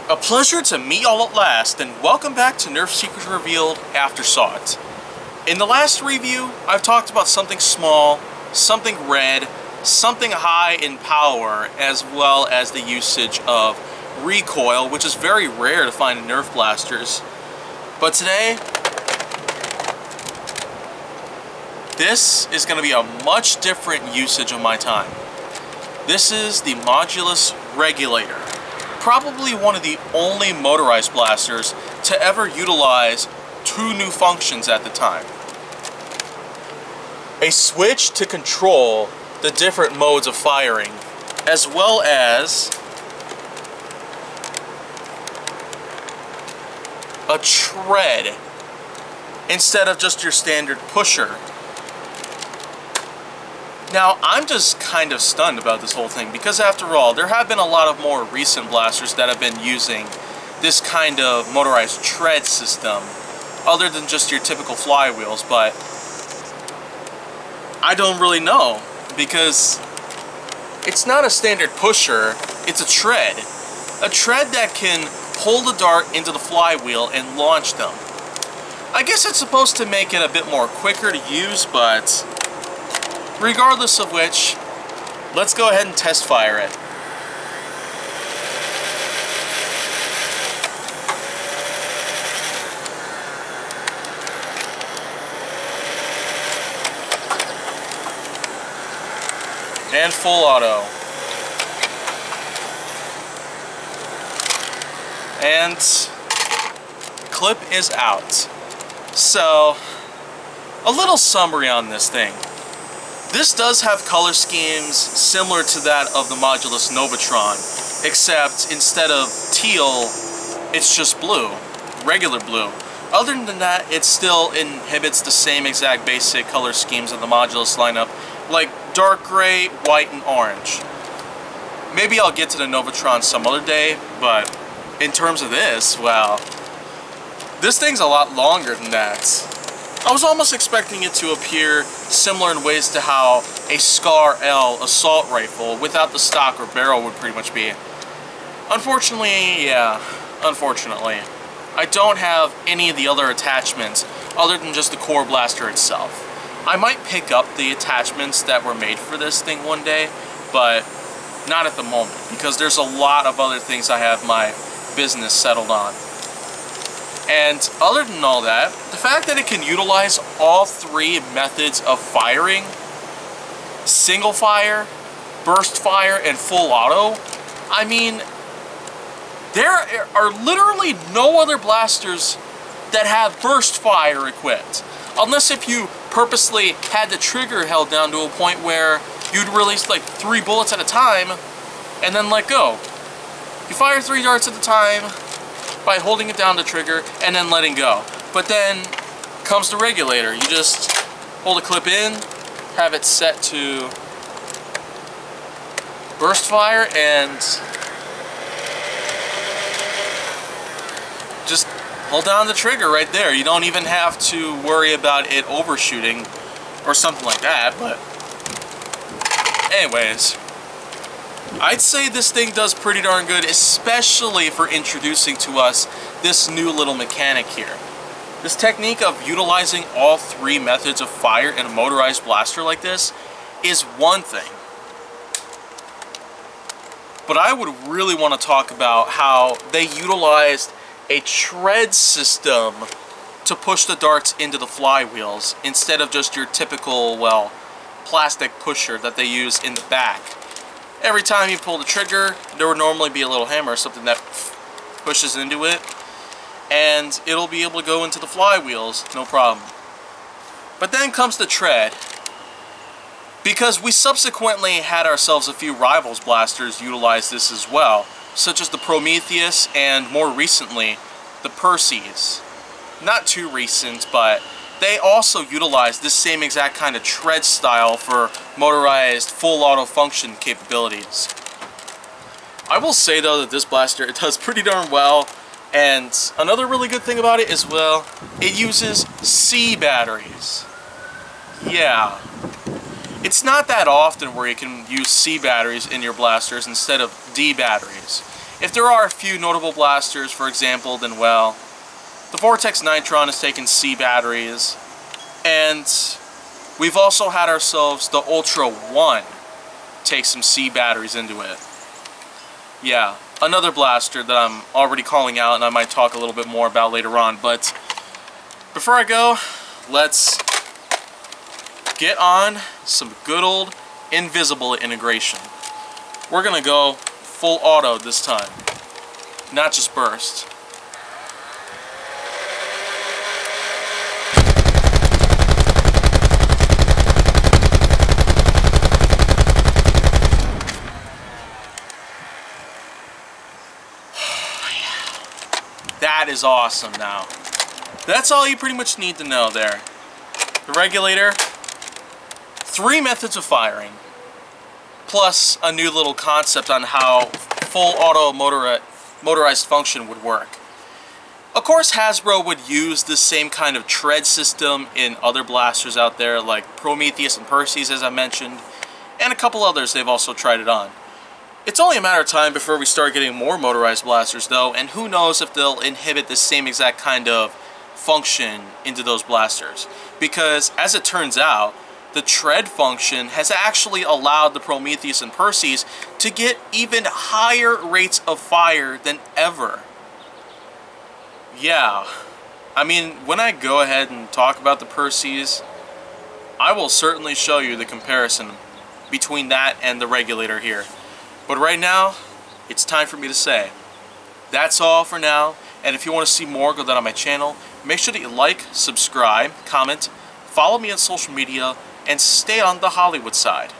A pleasure to meet y'all at last, and welcome back to Nerf Secrets Revealed Aftersought. In the last review, I've talked about something small, something red, something high in power, as well as the usage of recoil, which is very rare to find in Nerf blasters. But today, this is going to be a much different usage of my time. This is the Modulus Regulator. Probably one of the only motorized blasters to ever utilize two new functions at the time. A switch to control the different modes of firing, as well as a tread instead of just your standard pusher. Now, I'm just kind of stunned about this whole thing because, after all, there have been a lot of more recent blasters that have been using this kind of motorized tread system other than just your typical flywheels, but I don't really know because it's not a standard pusher, it's a tread. A tread that can pull the dart into the flywheel and launch them. I guess it's supposed to make it a bit more quicker to use, but regardless of which, let's go ahead and test fire it. And full auto. And clip is out. So, a little summary on this thing. This does have color schemes similar to that of the Modulus Novatron, except instead of teal, it's just blue, regular blue. Other than that, it still inhibits the same exact basic color schemes of the Modulus lineup, like dark gray, white, and orange. Maybe I'll get to the Novatron some other day, but in terms of this, well, this thing's a lot longer than that. I was almost expecting it to appear similar in ways to how a Scar L assault rifle without the stock or barrel would pretty much be. Unfortunately, I don't have any of the other attachments other than just the core blaster itself. I might pick up the attachments that were made for this thing one day, but not at the moment because there's a lot of other things I have my business settled on. And other than all that, the fact that it can utilize all three methods of firing, single fire, burst fire, and full auto, I mean, there are literally no other blasters that have burst fire equipped. Unless if you purposely had the trigger held down to a point where you'd release like 3 bullets at a time and then let go. You fire 3 darts at a time by holding it down the trigger and then letting go. But then comes the regulator. You just hold a clip in, have it set to burst fire, and just hold down the trigger right there. You don't even have to worry about it overshooting or something like that, but anyways, I'd say this thing does pretty darn good, especially for introducing to us this new little mechanic here. This technique of utilizing all three methods of fire in a motorized blaster like this is one thing. But I would really want to talk about how they utilized a tread system to push the darts into the flywheels instead of just your typical, well, plastic pusher that they use in the back. Every time you pull the trigger, there would normally be a little hammer or something that pushes into it, and it'll be able to go into the flywheels, no problem. But then comes the tread, because we subsequently had ourselves a few rivals blasters utilize this as well, such as the Prometheus and, more recently, the Perseus. Not too recent, but they also utilize this same exact kind of tread style for motorized full auto function capabilities. I will say though that this blaster, it does pretty darn well, and another really good thing about it is, well, it uses C batteries. Yeah. It's not that often where you can use C batteries in your blasters instead of D batteries. If there are a few notable blasters, for example, then well, the Vortex Nitron has taken C batteries, and we've also had ourselves the Ultra 1 take some C batteries into it. Yeah, another blaster that I'm already calling out and I might talk a little bit more about later on. But before I go, let's get on some good old invisible integration. We're gonna go full auto this time, not just burst. That is awesome now. That's all you pretty much need to know there. The regulator, 3 methods of firing, plus a new little concept on how full auto motorized function would work. Of course, Hasbro would use the same kind of tread system in other blasters out there, like Prometheus and Perseus, as I mentioned, and a couple others they've also tried it on. It's only a matter of time before we start getting more motorized blasters though, and who knows if they'll inhibit the same exact kind of function into those blasters. Because, as it turns out, the tread function has actually allowed the Prometheus and Perseus to get even higher rates of fire than ever. Yeah, I mean, when I go ahead and talk about the Perseus, I will certainly show you the comparison between that and the regulator here. But right now, it's time for me to say, that's all for now, and if you want to see more, go down on my channel. Make sure that you like, subscribe, comment, follow me on social media, and stay on the Hollywood side.